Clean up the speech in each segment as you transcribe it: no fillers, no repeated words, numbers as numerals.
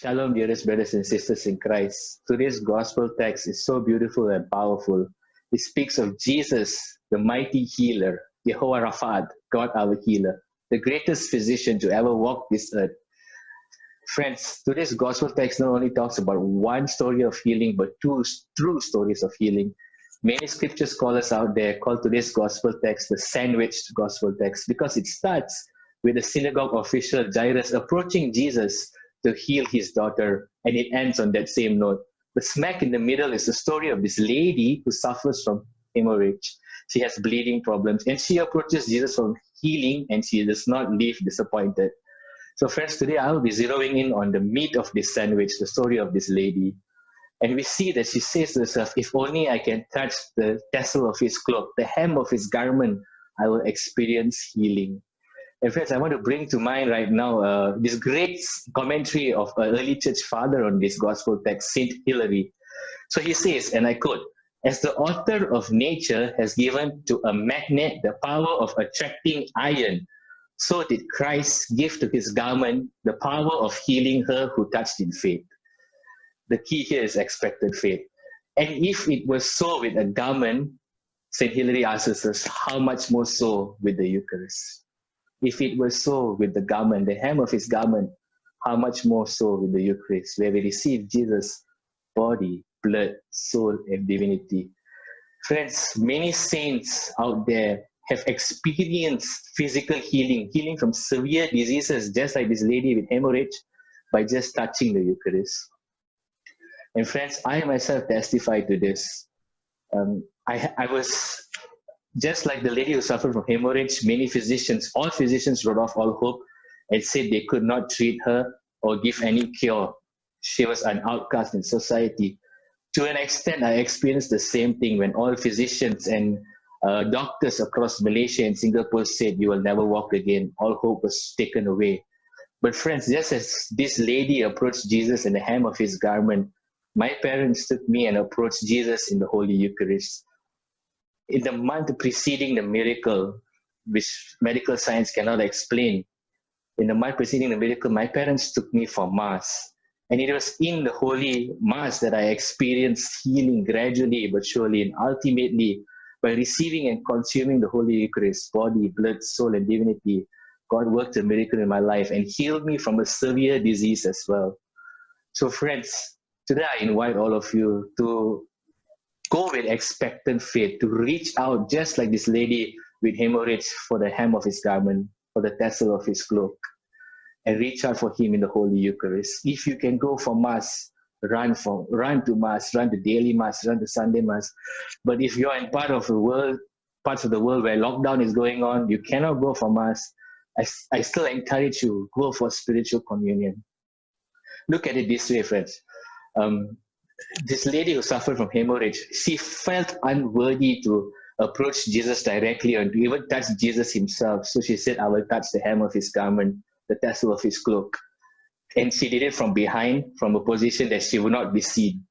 Shalom, dearest brothers and sisters in Christ. Today's gospel text is so beautiful and powerful. It speaks of Jesus, the mighty healer, Jehovah Rapha, God our healer, the greatest physician to ever walk this earth. Friends, today's gospel text not only talks about one story of healing, but two true stories of healing. Many scripture scholars out there call today's gospel text the sandwiched gospel text because it starts with the synagogue official Jairus approaching Jesus to heal his daughter, and it ends on that same note. The smack in the middle is the story of this lady who suffers from hemorrhage. She has bleeding problems, and she approaches Jesus for healing, and she does not leave disappointed. So, friends, today I will be zeroing in on the meat of this sandwich, the story of this lady. And we see that she says to herself, if only I can touch the tassel of his cloak, the hem of his garment, I will experience healing. And friends, I want to bring to mind right now this great commentary of an early church father on this gospel text, Saint Hilary. So he says, and I quote, as the author of nature has given to a magnet the power of attracting iron, so did Christ give to his garment the power of healing her who touched in faith. The key here is expectant faith. And if it was so with a garment, St. Hilary asks us, how much more so with the Eucharist? If it was so with the garment, the hem of his garment, how much more so with the Eucharist, where we receive Jesus' body, blood, soul, and divinity. Friends, many saints out there have experienced physical healing, healing from severe diseases, just like this lady with hemorrhage, by just touching the Eucharist. And friends, I myself testify to this. I was just like the lady who suffered from hemorrhage. Many physicians, all physicians wrote off all hope and said they could not treat her or give any cure. She was an outcast in society. To an extent, I experienced the same thing when all physicians and doctors across Malaysia and Singapore said, you will never walk again. All hope was taken away. But friends, just as this lady approached Jesus in the hem of his garment, my parents took me and approached Jesus in the Holy Eucharist. In the month preceding the miracle, which medical science cannot explain, in the month preceding the miracle, my parents took me for Mass. And it was in the Holy Mass that I experienced healing gradually but surely, and ultimately, by receiving and consuming the Holy Eucharist, body, blood, soul, and divinity, God worked a miracle in my life and healed me from a severe disease as well. So friends, today I invite all of you to go with expectant faith, to reach out just like this lady with hemorrhage for the hem of his garment, for the tassel of his cloak, and reach out for him in the Holy Eucharist. If you can go for Mass, run to Mass, run to daily Mass, run to Sunday Mass. But if you're in parts of the world where lockdown is going on, you cannot go for Mass, I still encourage you, go for spiritual communion. Look at it this way, friends. This lady who suffered from hemorrhage, she felt unworthy to approach Jesus directly and to even touch Jesus himself. So she said, I will touch the hem of his garment, the tassel of his cloak. And she did it from behind, from a position that she would not be seen.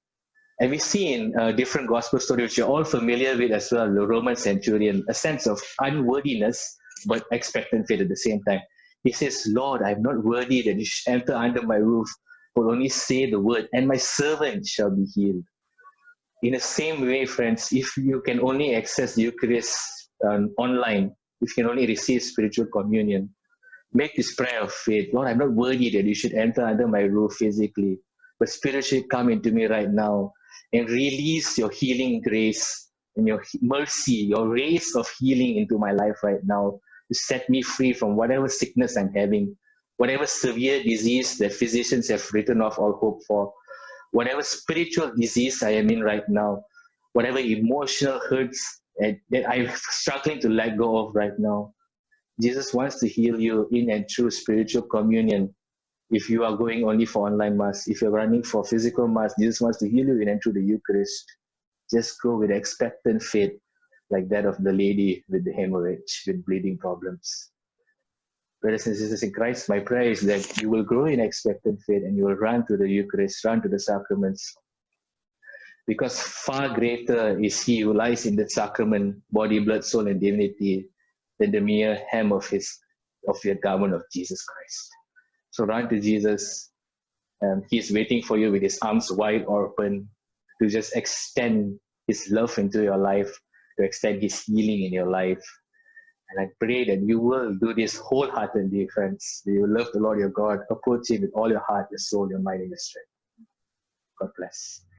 And we see in different gospel stories, which you're all familiar with as well, the Roman centurion, a sense of unworthiness, but expectant faith at the same time. He says, Lord, I'm not worthy that you should enter under my roof, but only say the word, and my servant shall be healed. In the same way, friends, if you can only access the Eucharist online, if you can only receive spiritual communion, make this prayer of faith. Lord, I'm not worthy that you should enter under my roof physically, but spiritually come into me right now and release your healing grace and your mercy, your rays of healing into my life right now to set me free from whatever sickness I'm having, whatever severe disease that physicians have written off all hope for, whatever spiritual disease I am in right now, whatever emotional hurts that I'm struggling to let go of right now. Jesus wants to heal you in and through spiritual communion. If you are going only for online Mass, if you're running for physical Mass, Jesus wants to heal you in and through the Eucharist. Just go with expectant faith like that of the lady with the hemorrhage, with bleeding problems. Brothers and sisters in Christ, my prayer is that you will grow in expectant faith and you will run to the Eucharist, run to the sacraments. Because far greater is he who lies in the sacrament, body, blood, soul, and divinity, than the mere hem of your garment of Jesus Christ. So run to Jesus, He's waiting for you with his arms wide open to just extend his love into your life, to extend his healing in your life. And I pray that you will do this wholeheartedly, friends. That you will love the Lord your God, approach him with all your heart, your soul, your mind, and your strength. God bless.